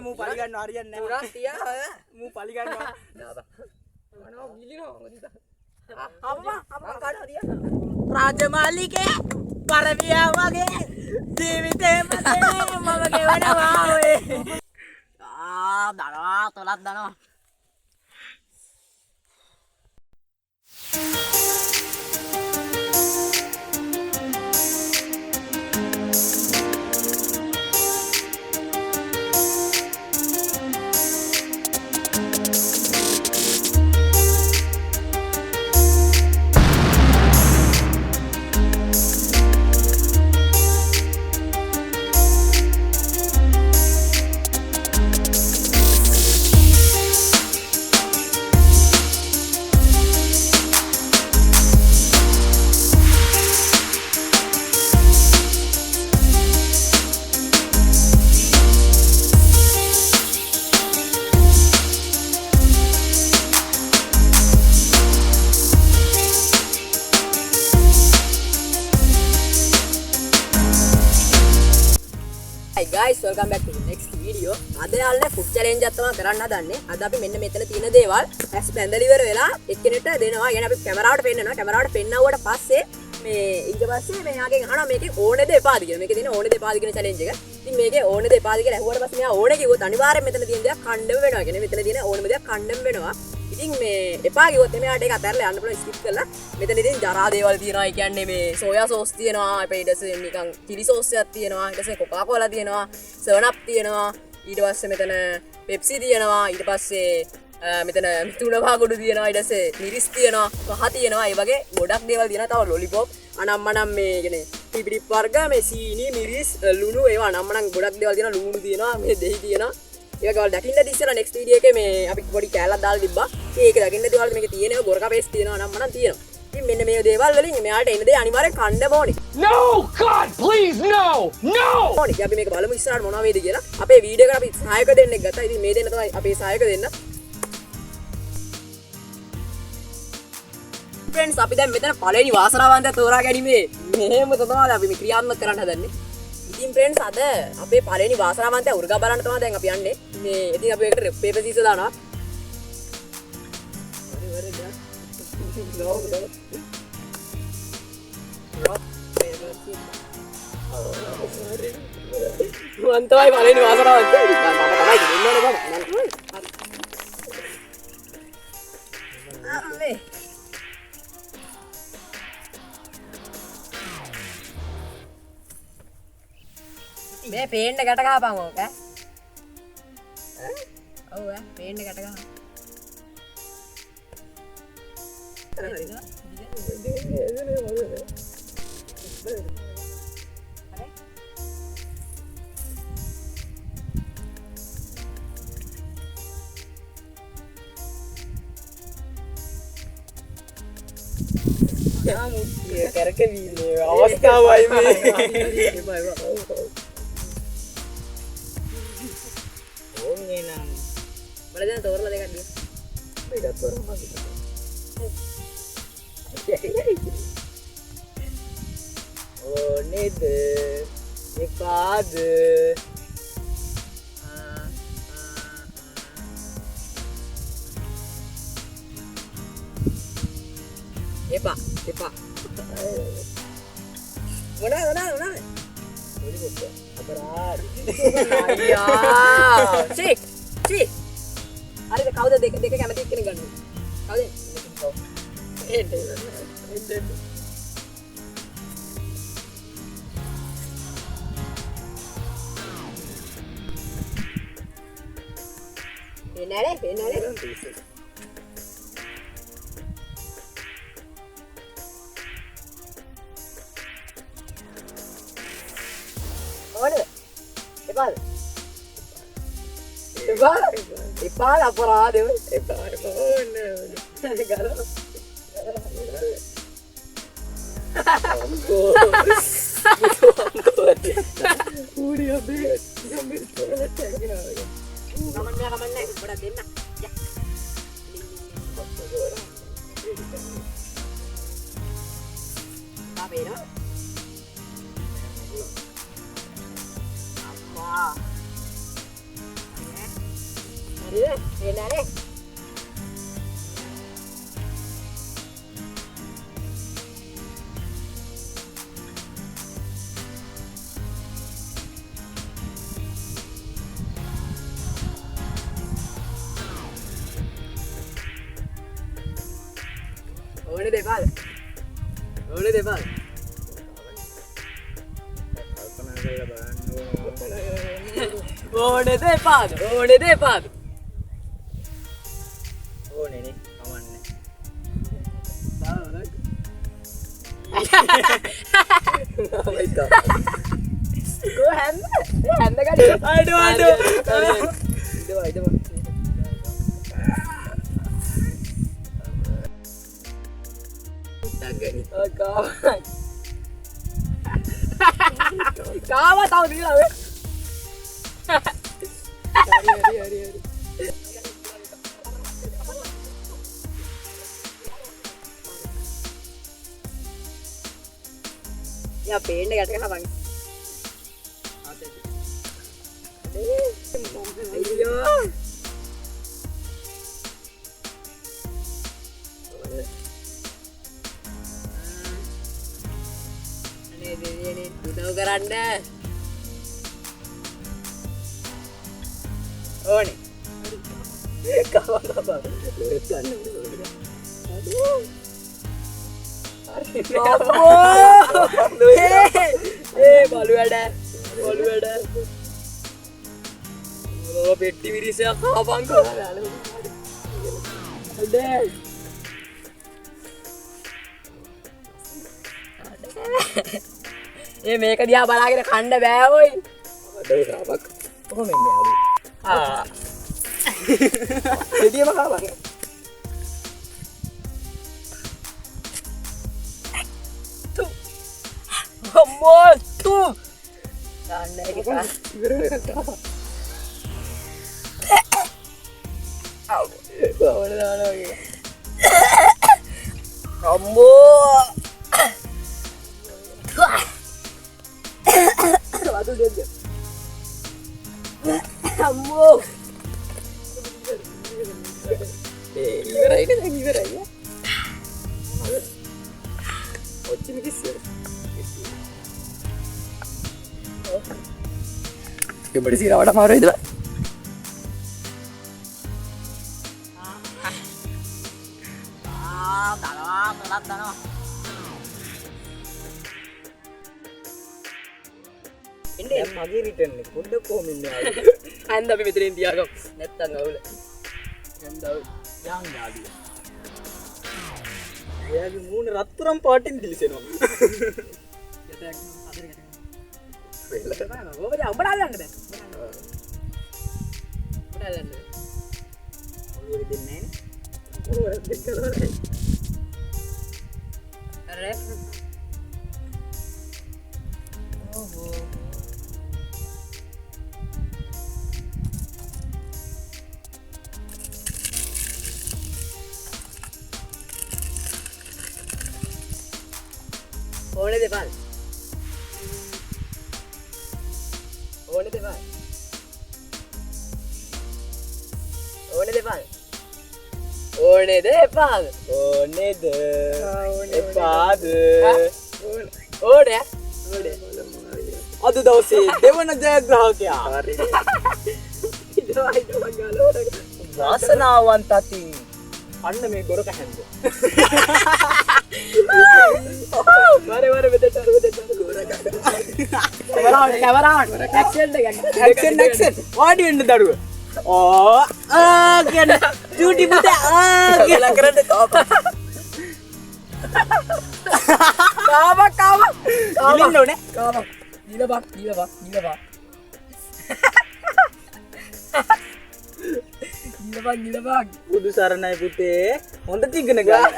Mu pali gannawa hariyanne උරා තියා mu pali gannawa මොනවා ගිලිනවා apa kada dia රාජමාලිකේ පරවියා වගේ ජීවිතේ මතේ මම ගෙවනවා ඔය දනවා තොලක් දනවා Hi guys, welcome back to the next video. අද යාළුවනේ food challenge එකක් තමයි කරන්න හදන්නේ. අද අපි මෙන්න මෙතන තියෙන දේවල් ඇස් බැඳලා ඉවර වෙලා එක්කෙනෙක්ට දෙනවා. يعني අපි කැමරාවට පෙන්නනවා. කැමරාවට පෙන්නවුවට පස්සේ මේ ඊට පස්සේ මෙයාගෙන් අහනවා මේකේ ඕනේද එපාද කියලා. මේකේ තියෙන ඕනේද එපාද කියන challenge එක. ඉතින් මේකේ ඕනේද එපාද කියලා අහුවට පස්සේ මෙයා ඕනේ කිව්වොත් අනිවාර්යෙන් මෙතන තියෙන දේක් කණ්ඩම වෙනවා. يعني මෙතන තියෙන ඕනම දේක් කණ්ඩම වෙනවා. ඉතින් මේ එපා කිව්වොත් එයාට ඒක අතහැරලා යන්න පුළුවන් ස්කිප් කරලා. මෙතන ඉතින් ජරා දේවල් තියෙනවා. ඒ කියන්නේ මේ සෝයා සෝස් තියෙනවා. ඊට පස්සේ නිකන් චිලි සෝස් එකක් තියෙනවා. ඊට පස්සේ කොකා කෝලා තියෙනවා. සෙවන් අප් තියෙනවා. ඊට පස්සේ මෙතන පෙප්සි තියෙනවා. ඊට පස්සේ මෙතන තුන පාගොඩු තියෙනවා. ඊට පස්සේ මිරිස් තියෙනවා. කහ තියෙනවා. ඒ වගේ ගොඩක් දේවල් තියෙනවා. තව ලොලිපොප් අනම්මනම් මේ කියන්නේ පිපිරි වර්ග මේ සීනි මිරිස් ලුණු ඒවා අනම්මනම් ගොඩක් දේවල් තියෙනවා. ලුණු තියෙනවා. මේ දෙහි තියෙනවා. ඒක ඔයාලා දකින්න ඉස්සෙල්ලා next video එකේ මේ අපි පොඩි කෑල්ලක් දාලා තිබ්බා. ඒක දකින්න දේවල් මේකේ තියෙනවා. ගොරකා පේස්ට් තියෙනවා අනම්මනම් තියෙනවා. ඉතින් මෙන්න මේ දේවල් වලින් මෙයාට එන දේ අනිවාර්යෙන් කන්න ඕනේ. No! God, please, no! No! ඕනේ. අපි මේක බලමු ඉස්සරහට මොනවා වේද කියලා. අපේ වීඩියෝ එකට අපි සහායක දෙන්නෙක් ගත්තා. ඉතින් මේ දෙන්න තමයි අපේ සහායක දෙන්න. Friends, අපි දැන් මෙතන පළවෙනි වාසනාවන්තය තෝරා ගැනීමේ මෙහෙම තමයි අපි මේ ක්‍රියාත්මක කරන්න හදන්නේ. ඉතින් friends අද අපේ පළවෙනි වාසනාවන්තය උර්ගා බලන්න තමයි දැන් අපි යන්නේ. මේ ඉතින් අපි ඒකට පේපර් සීස දානවා. මන්තවයි පළවෙනි වාසනාවන්තය. මම තමයි දෙන්නනේ බබා. අම්මේ මේ පේන්න ගැට ගහපන් ඕක ඈ. ඔව් ඈ පේන්න ගැට ගහපන්. කරකවීමේ අවස්ථාවයි මේ. ඕනේ නම් බලන්න තෝරලා දෙකක් දිය. මේකත් තෝරන්න මගේ. ඕනේද එපාද එපා එපා මොනා Ini bocor. Berat. Ayah. Cik. Cik. Ada kau dah dek kami tik kini kan. Kau deh. Ede. Benar. Mana? Epal. Epal apa lah dia? Epal. Galau. Uri abis. Kaman naik. Berat dia nak. Ya. Apa ini? එන්නනේ ඕනේ දෙපාර ඕනේ දෙපාර ඕනේ දෙපාර ඕනේ දෙපාර ඕනේ නේ කමන්නේ Go hand gadi අඩෝ ඉදවා කාව තව දීලා වේ හරි යා පේන්න ගැට ගහපන් අයියෝ දෙවියනේ උදව් කරන්න ඕනේ කවදාවත් ගන්න ඒ බලු වැඩ ඕ පෙට්ටි විරිසයක් ආපන්කෝ ඒ මේක දිහා බලාගෙන කන්න බෑ ඔයි අඩෝ තාපක් කොහොම එන්නේ ආලු එදියම කාපන් අම්මෝ තු දාන්න එක ඉවර වෙනවා ඕන දානවා කිය අම්මෝ වතු දෙන්න අම්මෝ ඉවරයි නේ ඉවරයි ඔච්චිම කිස්සෙ කෙබඩි සිරවට මාරුයිද දැන් මගේ රිටර්න් එක පොඩ්ඩක් කොහොම ඉන්නේ ආලු හන්ද අපි මෙතනින් තියාගමු නැත්තම් අවුල හන්දව යන් ආලු එයාගේ මූණ රත්තරන් පාටින් දිලිසෙනවා යතයක් අතර ගැටෙනවා ඕක දැන් උඹට අල්ලන්න බෑ උඹට අල්ලන්න ඔළුවේ දෙන්නේ නැහැ නේ ඔළුව දෙකලවරයි අර ඕහෝ ඕනේ දෙපාර ඕනේ දෙපාර ඕනේ දෙපාර ඕනේ දෙපාර ඕනේද එපාද ඕනේ අද දවසේ දෙවන ජයග්‍රාහකයා ඉදවා ගාලෝට වාසනාවන්ත අතින් අන්න මේ ගොරක හැන්ද වර මෙතට කැමරාවට ඇක්ෂන් එක ඇක්සන් වාඩි වෙන්න දරුව ඕ කියන චූටි පුතා කියලා කරන්න කාම ඉලින්න ඕනේ ගිලබක් බුදු සරණයි පුතේ හොඳ තිගන ගන්න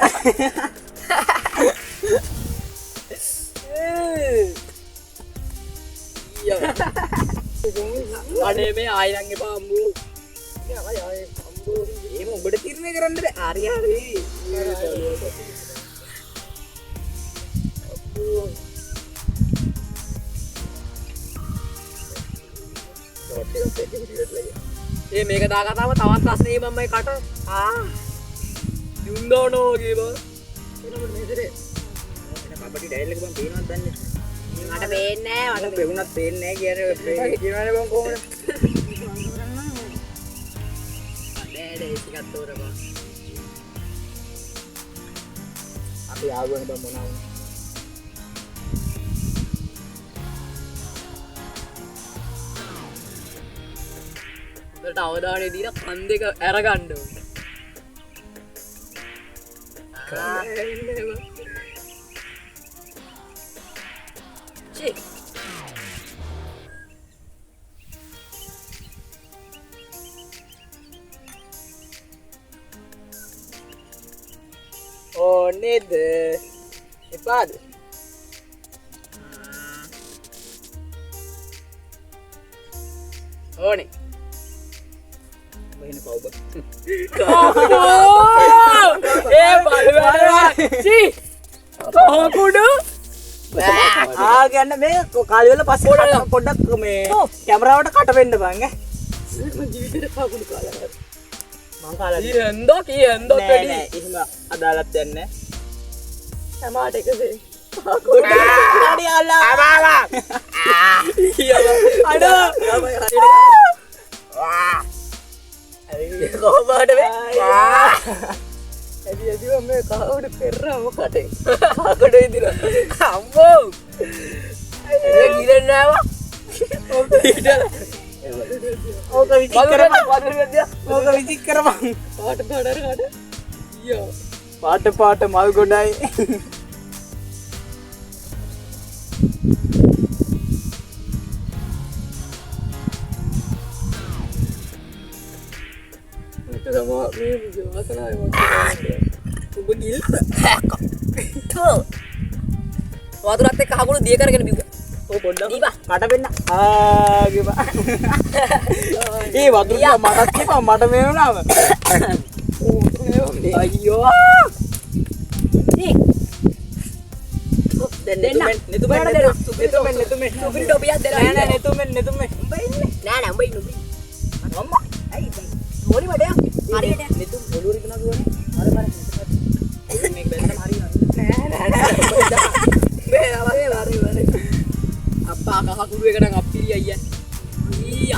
අනේ මේ ආයිරංගේ පාම්බු ඒම උඹට තිරණය කරන්න බෑ හරි ඒ මේක දාගත්තාම තවත් රසනේ මම්මයි කට. දුන්නෝනෝ වගේ බා. එනකොට මේසෙට කබඩි ඩයල් එක බං පේනවද දන්නේ මට පේන්නේ නැහැ මට පෙවුනත් පේන්නේ නැහැ කියනවනේ බං කොහොමද ඩේ ටිකක් තෝරපන්. අපි ආවනේ බං මොනවා හොඳට අවධානය දීලා කන් දෙක අරගන්න ඕනේ. චේ ඕනේද එපාද ඕනේ. වෙන පව් බං ඒ බලවලා චී කොහොකුඩු ගන්න මේ කාලි වල පස්සේ පොඩ්ඩක් මේ කැමරාවට කට වෙන්න බං ඈ මම ජීවිතේට කකුඩු කාලා මං කාලා කියන්දෝ නෑ වැඩි නෑ එහෙම අදාළත් යන්නේ සමාට එකසේ ඩාඩි අල්ලා ආවා අඩෝ කොහොමද මේ ඇදි මේ කවුද පෙරම කටේ කකඩ ඉදිලා අම්මෝ ඒ ගිලෙන්නේ නෑවා ඕක විසික් කරපන් ඕක විසික් කරපන් පාට පාඩර කඩ ඊයෝ පාට මල් ගොඩයි sama ini jelas lah emang coba gila waktu rate kamu dia kan juga oh pondok Diba. කට වෙන්න ගිබා ඒ වතුර මටත් කිපා මට මේ වුණාම අයියෝ නෙතුමෙන් supir topiak නෑ නෑ නෙතුමෙන් nah nah baik nubi ngomong boleh pada yang hari ada නෙතුම් ඔළුව රිකනා දුවනේ අර බර මේක බැලුවම හරියනවා apa kakak kudu kadang ngapi ya iya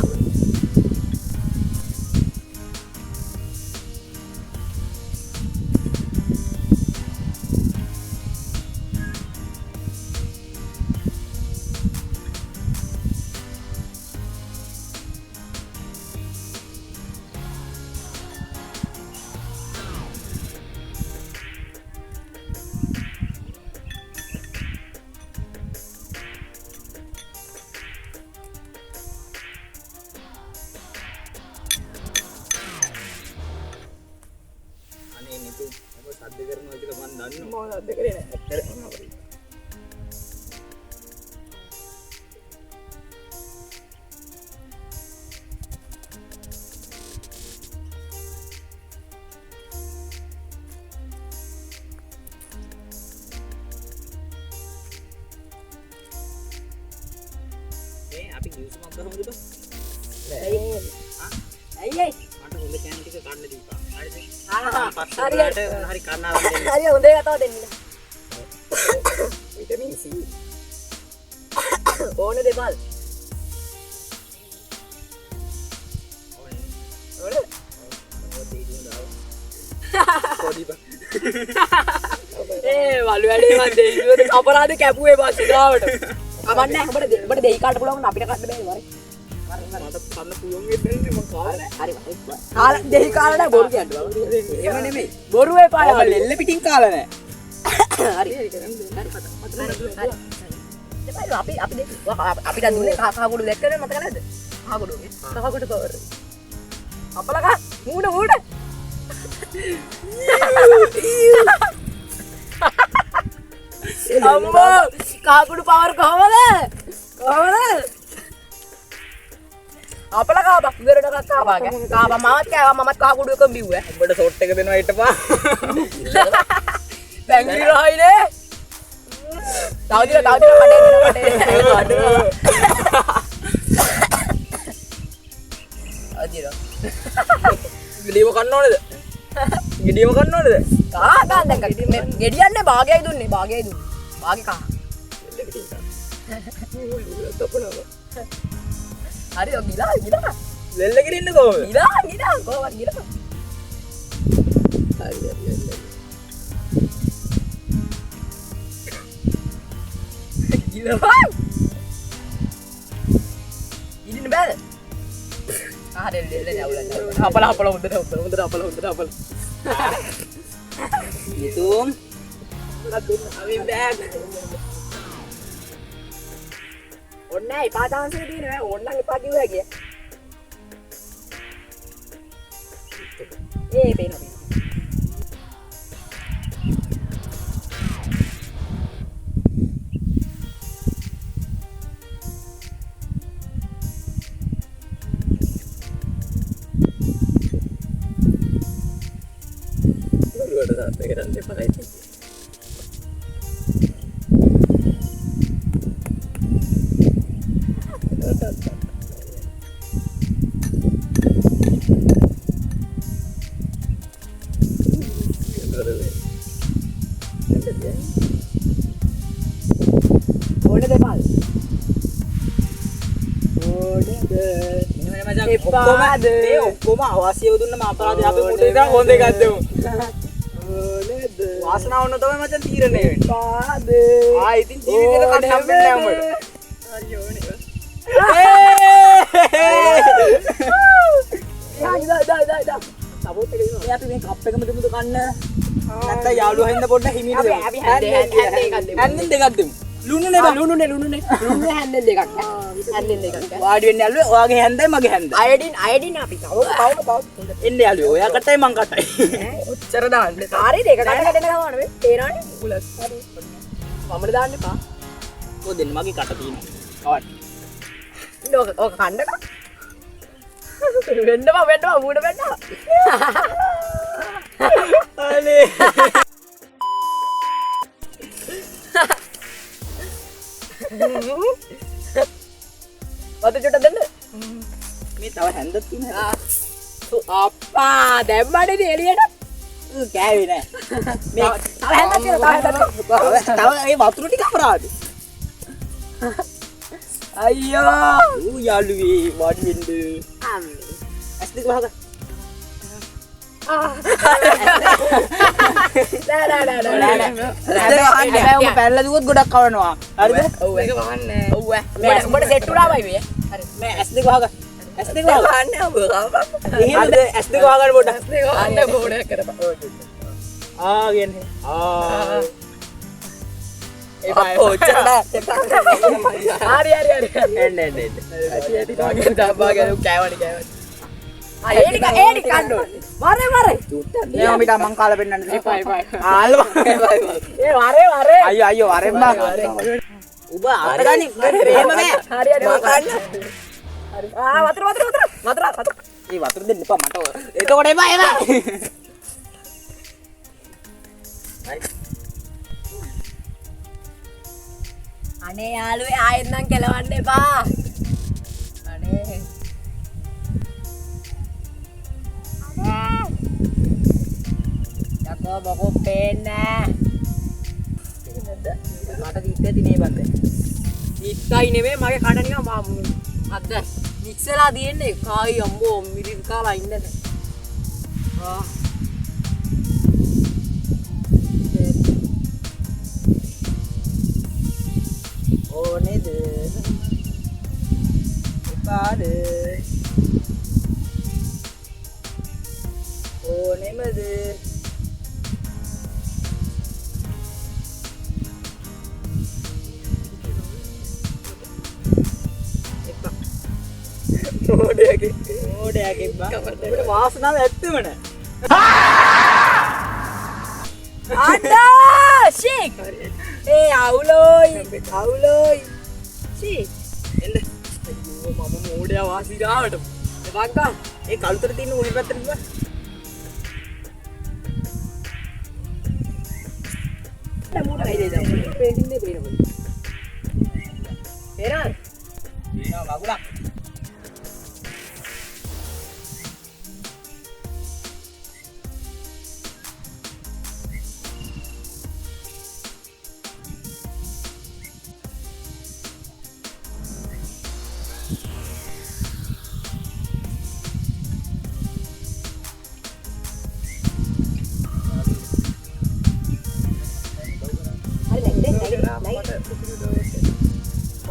අනේ නෙතුම් ඔබ සද්ද කරනවා කියලා මම දන්නවා mau ada keren මේ අපි ජූස් මොකද හොඳද බං ayo මට හොඳ කෑම ටික කන්න දීපන් හරිද හරියට. හරි කන්නාවක් දෙන්න hari udah kata den vitamin C ඕනේ දෙබල් ඕනේ පොඩි බං ඒ වලු වැඩේ මන් දෙයියෝ අපරාධ කැපුවේ පස්සේ ගාවට කමන්නේ ඔබට දෙයි කාට පුළුවන් අපිට කන්න බෑ වරේ මට කන්න පුළුවන් වෙන්නේ මම කාලා හරි කාලා දෙයි කාලා බොරු කියන්න බං එහෙම නෙමෙයි බොරු එපා ඔබ ලෙල්ල පිටින් කාලා නෑ හරි අපි අපිට දුන්නේ කහකුඩු දැක්කද මතක නැද්ද කහකුඩු කවර අපලක මූඩ අම්මෝ කහකුඩු පවර් කොහමද අපල කාබ ඉවරට කතාවා කාබ මමත් කෑවා මමත් කහකුඩු එක බිව්වා උඹට ෂොට් එක දෙනවා හිටපන් බැංගි රහයිනේ තවදින කඩේ තියෙනවා. ගෙඩියම කන්න ඕනේද? ගෙඩියම කන්න ඕනේද? ගන්න දැන් ගෙඩියන්නේ භාගයයි දුන්නේ භාගයයි දුන්නේ. භාගේ කා. හරි ඔය ගිලා. ලෙල්ල ගෙඩින්න කොහොමද? ගිලා කොහොමද ගිලා? හරි. ගිලා. ඉන්න බෑද? හරි ලෙල්ල යවුලා. අපල හොඳට අපල. ඉතුම් අපි බෑග්. ඔන්න එපා chance එක තියෙනවා. ඕන්නම් එපා කිව්ව හැකිය. පේනවා. ඔක්කොම අවාසියව දුන්නම අපරාධය අපි මුට ඉඳන් හොඳ එකක් දෙමු. වාසනාව වුණ තමයි මචං තීරණය වෙන්නේ. ඉතින් ජීවිතේට කන්න හම්බෙන්නේ නැහැ උඹට. සපෝට් එක දෙනවා. අපි මේ කප් එකම දෙමුද කන්න? නැත්නම් යාළුවා හින්දා පොඩ්ඩක් හිමීට දෙමු. අපි හැන්දෙන් දෙකක් දෙමු. ලුණුනේ බා ලුණුනේ හැන්දෙන් දෙකක්. හැන්දෙන් දෙකක්. වාඩි වෙන්න යාළුවේ. ඔයාගේ හැන්දයි මගේ හැන්දයි. අයඩින් අපි තව එන්න යාළුවේ. ඔයා කටයි මං කටයි. ඔච්චර දාන්න. හරි දෙක කඩ කඩන ගමන මේ තේරෙන්නේ උලස්. හරි. වමඩ දාන්න එපා. ඔය දෙන්න මගේ කට තියෙනවා. අවන්න. ඕක කණ්ඩක. වෙන්න මූඩ වෙන්න. අනේ. වතු චුට්ටක් දෙන්න. මේ තව හැන්දක් තියෙනවා. අප්පා දැම්මනේ එළියට. කෑවේ නෑ. මේ තව හැන්දක් තියෙනවා. තව ඒ වතුර ටික අපරාධ. අයියෝ. ඌ යාළුවේ වාඩි වෙන්න. ඇස් දෙක වහගන්න. නෑ. පැල්ල දුවොත් ගොඩක් කවනවා. හරිද? ඔව් ඒක වහන්නේ. ඔව් උඹට සෙට් උනා බයි වේ. හරි. මේ ඇස් දෙක වහගන්න. ඇස් දෙක වහගන්න. වහන්නේ ඔබ ගාව. එහෙමද? ඇස් දෙක වහගන්න පොඩ්ඩක්. ඇස් දෙක වහන්න බෝඩ කරපන්. ආගෙන. ඔච්චර හරි. එන්න. ඇටි දාගෙන කෑවනි. ඒටි කන්න ඕනේ. වරේ. මේ අමිට මං කාලා පෙන්නන්න එපා. ආල්වා. ඒ වරේ. අයියෝ වරෙන් බං. ඔබ අතගනි ප්‍රේම මේ. හරි කන්න. හරි. වතුර. ඒ වතුර දෙන්න එපා මට. එතකොට එපා. අනේ යාළුවේ ආයෙත් නම් කෙලවන්න එපා. අනේ. යකෝ බකෝ පේන්නේ. මට දික්කේ තිනේ බන්ද. ඉක්කයි නෙමෙයි මගේ කඩ නිකන් අද්ද මික්සලා තියෙන්නේ. කායි අම්බෝ මිරිස් කාලා ඉන්නේ. ඕනේද? එපාද? ඕනෙමද? එපා. ඕඩයගේ බං. වාසනාව ඇත්තම නෑ. අඩා ෂේක්. ඒ අවුලෝයි. ෂී. එන්න. අයියෝ මම මෝඩයා වාසි ගාවට. එවංකා. ඒ කළුතර තියෙන උණි පැත්තට ඉන්න. මූට හයිද දැන්. පේටින්නේ පේනවලු. පේනවද? මගුලක්.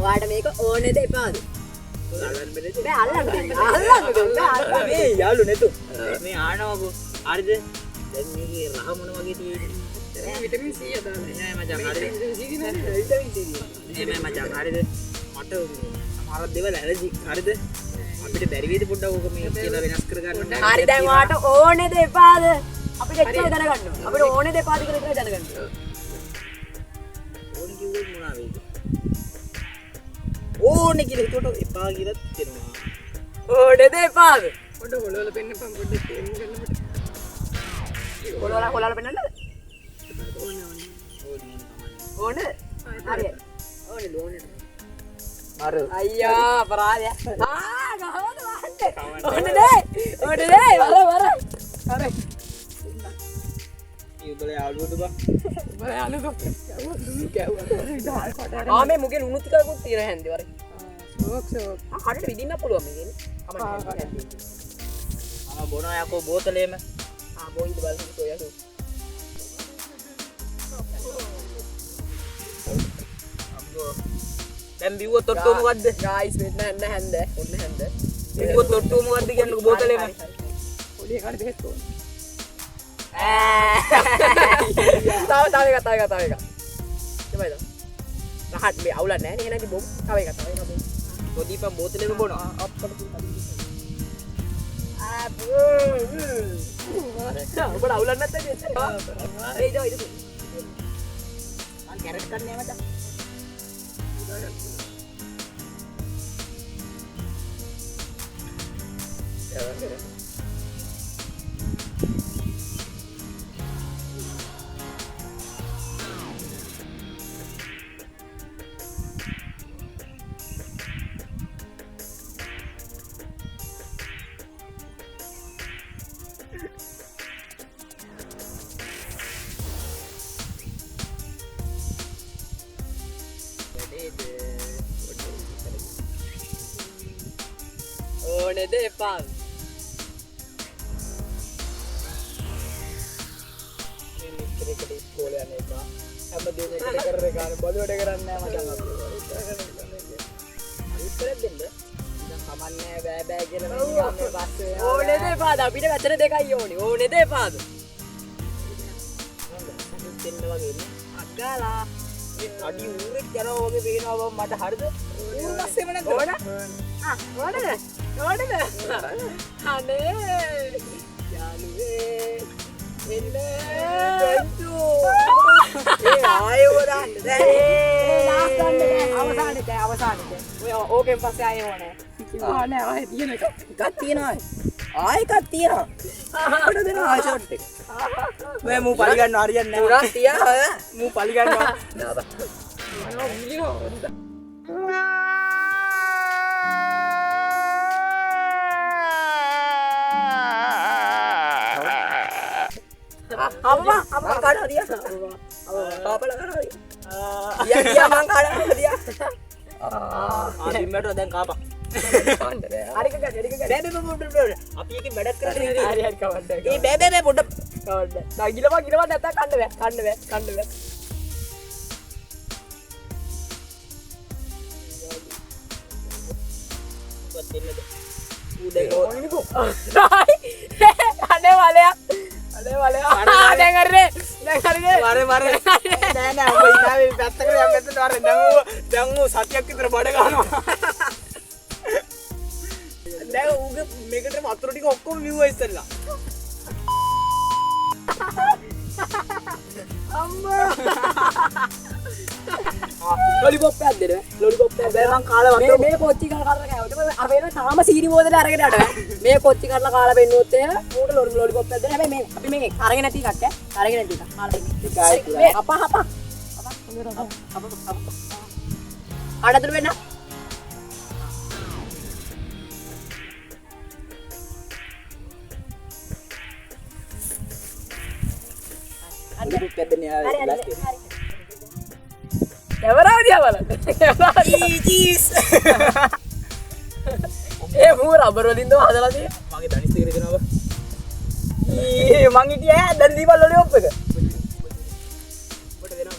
ඔයාට මේක ඕනේද එපාද? අල්ලන්න බැරිද? බෑ අල්ලන්න දෙන්න. මේ යාළු නෙතු. මේ ආනවකෝ. හරිද? දැන් මේකේ රහ මොන වගේ තියෙන්නේ? විටමින් C දාලා. නෑ මචං හරිද? Vitamin C. නෑ මචං හරිද? මට සමහර දේවල් ඇලර්ජි හරිද? අපිට බැරි වේද පොඩ්ඩක් ඕක මේ කියලා වෙනස් කරගන්න. හරි දැන් ඔයාට ඕනේද එපාද? අපිට එච්චර දැනගන්න ඕන. අපිට ඕනේද එපාද කියලා විතරයි දැනගන්න ඕන. ඕනේ කිව්වොත් මොනවා වෙයිද? ඕනේ කියලා හිතුවට එපා කියලා හිතෙනවා. ඕනේද එපාද? පොඩ හොලවල පෙන්නපන් පොඩ්ඩක් තේරුම් ගන්නකොට. කොළවල පෙන්නන්නද? ඕනේද? හරි. ඕනේද ඕනේද? අර අයියා අපරාධය. ගහවද වහන්නේ? ඕනේද? වර. හරි. ඉබ්බල යාළුවද බා? බය අලුත් කැවුවා. මේ මුගේ ලුණු ටිකකුත් තියෙන හැන්දේ වර. ෂෝක්. හරියට විදින්න පුළුවන් මේකනේ. මම බොනවා යකෝ බෝතලේම. බොයිද බලන්න සෝයසු. අම්බෝ. දැන් බිව්ව තොට්ටුව මොකද්ද? ගයිස් වෙන්න හැන්ද. ඔන්න හැන්ද. බිව්ව තොට්ටුව මොකද්ද කියන්නේ බෝතලේම. පොඩි එකට දෙහෙත් ඕන. තව එක. දෙමයිද? රහත් මේ අවුලක් නැහැ නේ එහෙනම් බොමු. තව එක. පොඩිපන් බෝතලේම බොනවා. අප්පට තුන. ඔබට අවුලක් නැත්තද? ඒ ඉතින් මං කැරට් කන්නේ මචං. ඕනේද එපාද? මේ මිත්‍රෙක්ට ඉස්කෝලේ යන එක හැමදේම එකට කරේ ගන්න බලුවට කරන්නේ නැහැ මචං අපි. ඉස්සරෙන් දෙන්න. දැන් කමන්නේ බෑ කියලා මම ගන්නේ බස්සේ. ඕනේද එපාද? අපිට වැතර දෙකයි ඕනේ. ඕනේද එපාද? දෙන්න වගේ නේ. අක්කාලා. අඩි ඌරෙක් යනවා වගේ පේනවා බං මට හරිද? ඌර බස්සේම නැද්ද? ඕන? ඕනද? අනේ යාළුවේ එන්න ඒ ආයෙව දාන්න අවසානෙට ඔය ඕකෙන් පස්සේ ආයෙ ඕනේ නෑ ආයේ තියෙන එක. එකක් තියෙනවා ආයෙ එකක් තියෙනවා අපිට දෙනවා ආයෙ ෂොට් එක මේ මූ පලි ගන්නවා හරියන්නේ නැහැ තුනක් තියා මූ පලි ගන්නවා apa kada dia apa lah kada dia mang kada dia ආදිමට දැන් කාපක් hari kagak jadi kagak බෑ බෑ අපි එකෙන් වැඩක් කරන්නේ hari kawan ඒ බෑ පොඩ්ඩක් kawan dah gila නැත්නම් කන්න බෑ අනේ වලයක් දැන් හරිනේ වරේ නෑ උඹ ඉනාවේ පැත්තකට යන්න ඇත්තට වරේ දැන් ඌ සතියක් විතර බඩ ගන්නවා දැන් ඌගේ මේකට වතුර ටික ඔක්කොම නිව්වා ඉස්සෙල්ලා අම්මා ලොලිපොප් එකක් දෙන්න ලොලිපොප් එකක් බෑ මං කාලා වතුර මේ කොච්චි කාලා කෑවට අපි එන තාම සීනි බෝතලේ අරගෙන යන්න මේ කොච්චි කාලා කාලා පෙන්නුවොත් එහෙම ඌට ලොලිපොප් එකක් දෙන්න හැබැයි මේ අපි මේ අරගෙන නැති එකක් අරගෙන නැති එකක් කාලා දෙන්න අපා අඩතුළු වෙන්න ලොලිපොප් එකක් දෙන්න යාළුවා කැමරාව දිහා බලන්න චීස් ඒ මූ රබර් වලින්ද හදලා තියෙන්නේ මගේ දනිස් දෙක දෙනවා මං හිටියේ දැන් දීපල් ලොලිපොප් එක ඔබට දෙනවා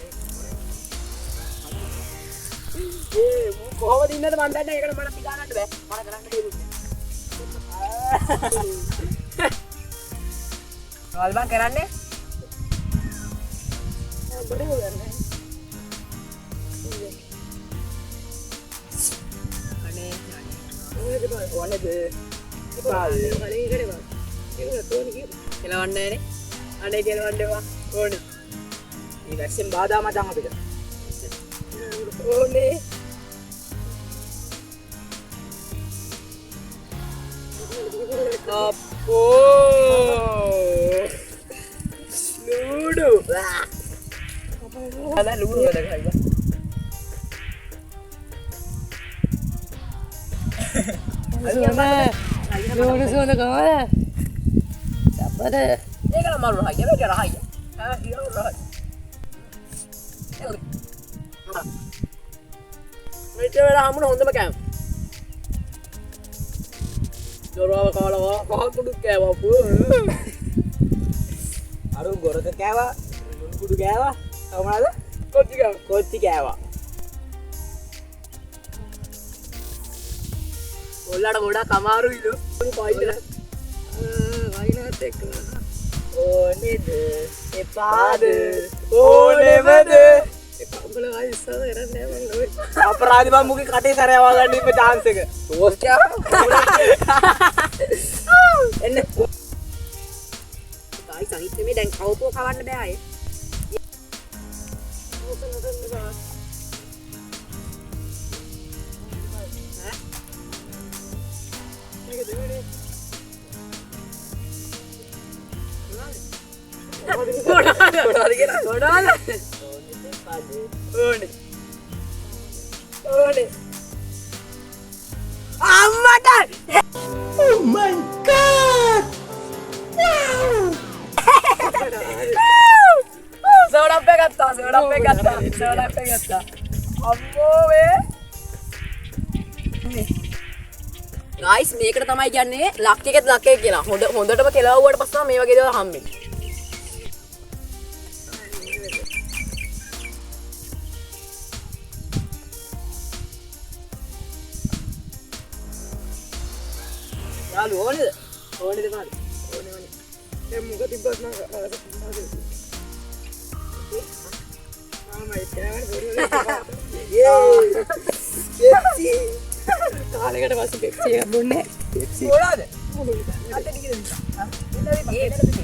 කොහොමද ඉන්නද මන් දන්නේ ඒකට මට පිටානන්න බෑ මට කරන්න දෙයක් නෑ වල් බං කරන්නේ බඩේ ගන්නේ අනේ ඕනේද පාල් වලින් කරේ බං ඒක තෝනි කෙලවන්නේ නේ අනේ කෙලවන්න එපා ඕනේ මේ වැක්සින් බාධා මචං අපිට ඕනේ Ludo. Ada ludo ada kaya. Ludo sudah kaya. Siapa deh? Ini kalau malu raya, beda raya. Iya raya. Mereka berada hamun honda macam. Jorok kalau kau kudu kayak apa? අරු ගොරක කෑවා ලුණු කුඩු කෑවා තව මොනවද කොච්චි කෑවා ඔයාලට ගොඩක් අමාරුයිලු පයිදලා වයින්වත් එක්ක ඕනේද එපාද ඕනෙමද උඹලා ආයි ඉස්සර කරන්නේ නැහැ මම අපරාධි බං මුගේ කටේ සැරයවා ගන්න ඉන්න chance එක පෝස්ට් එන්න ආයි සනිත් මේ දැන් කවපුව කවන්න බෑ ආයේ Oh my god! Seorang pegata. Ammo we. Guys, මේකට තමයි කියන්නේ ලක් එකෙත් ලක් එක කියලා. හොඳටම කෙලවුවට පස්සේ මේ වගේ දේවල් හම්බෙන්නේ. යාළු ඕනේද මාළු ඕනේ දැන් මොකද තිබ්බත් නම් ආමයි කෑවනේ පෙප්සි කාලයකට පස්සේ පෙප්සි එකක් බොන්නේ පෙප්සි කොලාද අතට ගිහින්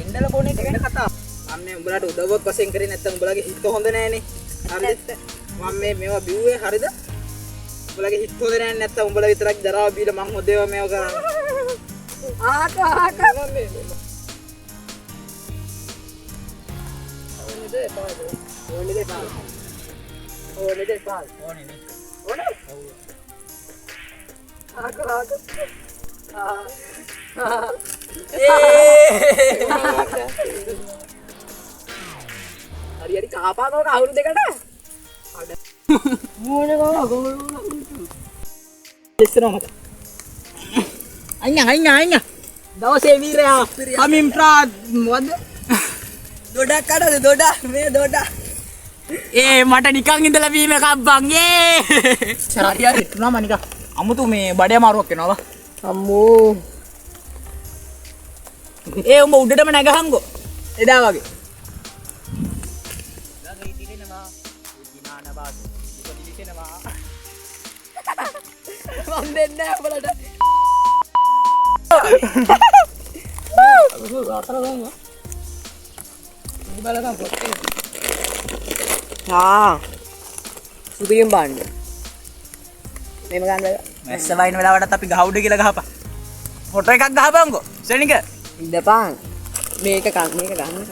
ඉන්නල බොන්නේ එක වෙන කතාවක් මම මේ උඹලාට උදව්වක් වශයෙන් කරේ නැත්තම් උඹලාගේ හිත හොඳ නෑනේ හරිද මම මේවා බිව්වේ හරිද උඹලාගේ හිත හොඳ නෑ නැත්තම් උඹලා විතරක් දරාව බීලා මං හොදේව මේව කරන්නේ ආක මම ඕනේ දෙපාල් ආක හරි කාපාකෝ කවුරු දෙකට ඉස්සරහට අයියා දවසේ වීරයා කමින් ප්‍රාත් මොකද්ද දොඩක් කඩද දොඩ මේ දොඩ මට නිකන් ඉඳලා බීම එකක් බං හරි හිටුනා මනික අමුතු මේ බඩේ මාරුවක් වෙනවා අම්මෝ උඹ උඩටම නැගහංගෝ එදා වගේ මම දෙන්නේ නැහැ ඔයාලට සුපිරිම බාන්න මෙම ගන්න මැස්ස වයින් වෙලාවටත් අපි ගහුඩ කියලා ගහපන් ෆොටෝ එකක් ගහපන්කෝ සෙනික ඉඳපන් මේක ගන්න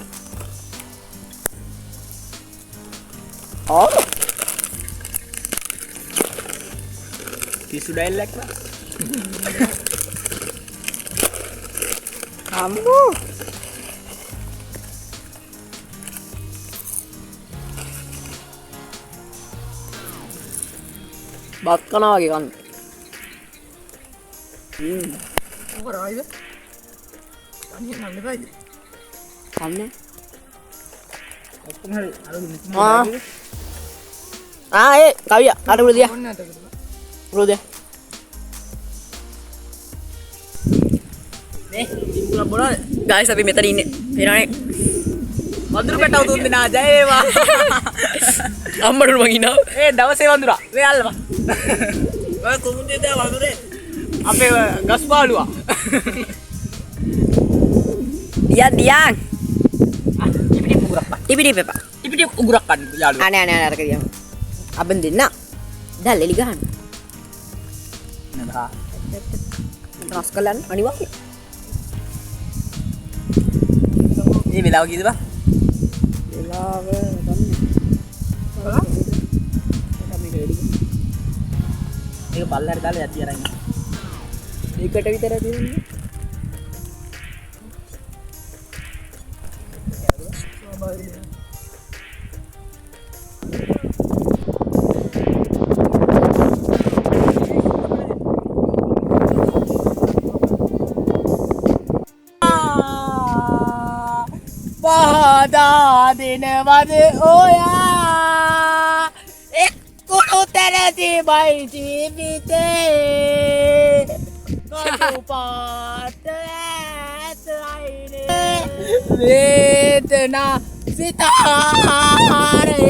පිස්සු ඩයිලොග් නා අම්මෝ බත් කනවා වගේ කන්න ඔබ රායිද තනියෙන් නන්න බෑද කන්නේ ඔක්කොම හරි අර ඒ කවිය අර උඩ දියා. උඩ දියා. මේ ඉම්බුලා බොනවා. ගායිස් අපි මෙතන ඉන්නේ. පේනවනේ. වඳුරු පැටව තුන් දෙනා ජය වේවා. අම්මඩුර මං ඉන්නවා. ඒ දවසේ වඳුරා. මේ අල්ලපන්. ඔය කුමුදේ දා වඳුරේ. අපේ ගස් පාළුවා. දියන්. ඉපිටි උගුරක් පා. ඉපිටි පෙපා. ඉපිටි උගුරක් පන්න යාළුවා. අනේ අරක දියන්. අබන් දෙන්න. දැන් ලෙලි ගහන්න. නේද? රස් කලන්න අනිවාර්යයෙන්. මේ වෙලාව කීයද බා? වෙලාව මේක පල්ලෙහාට දාලා යටි අරන්. ඒකට විතර දෙන්නේ. පහදා දෙනවද ඔයා එක්කුණු තැනතිබයි ජීවිතේ කටු පාට ඇතයිනේ වේදනා සිතාරේ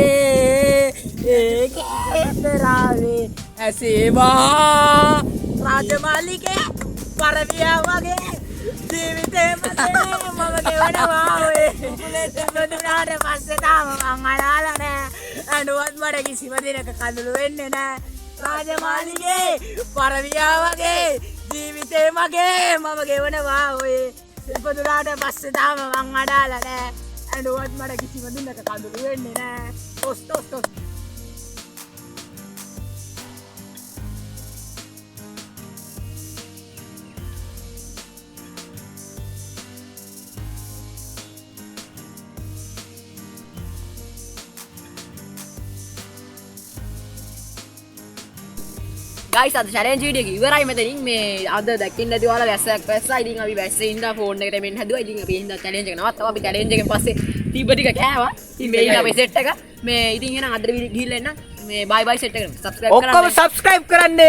ඒකතරාවේ ඇසේවා රාජමාලිගේ පරවියා වගේ ජීවිතේ මතේ මම ගෙවනවා ඔය මුදුනාට පස්සේ තාම මං අනාලා නෑ අඬුවත් මට කිසිම දිනක කඳුළු වෙන්නේ නෑ රාජමාලිගේ පරවියා වගේ ජීවිතේ මගේ මම ගෙවනවා ඔය මුදුනාට පස්සේ තාම මං අනාලා නෑ අඬුවත් මට කිසිම දිනක කඳුළු වෙන්නේ නෑ ටොස් ටොස් ටොස් guys අද challenge video එක ඉවරයි මෙතනින් මේ අද දැක්කින් නැති ඔයාලා වැස්සක් වැස්සා ඉතින් අපි වැස්සේ ඉඳලා ෆෝන් එකට මෙන්න හැදුවා ඉතින් අපි ඉඳලා challenge එක නවත්තවා අපි challenge එකෙන් පස්සේ තීබ ටික කෑවා ඉතින් මේ ඉන්න අපේ set එක මේ ඉතින් එහෙනම් අද වීඩියෝ ගිහිල්ලා එන්න මේ bye bye set එක subscribe කරන්න ඔක්කොම subscribe කරන්න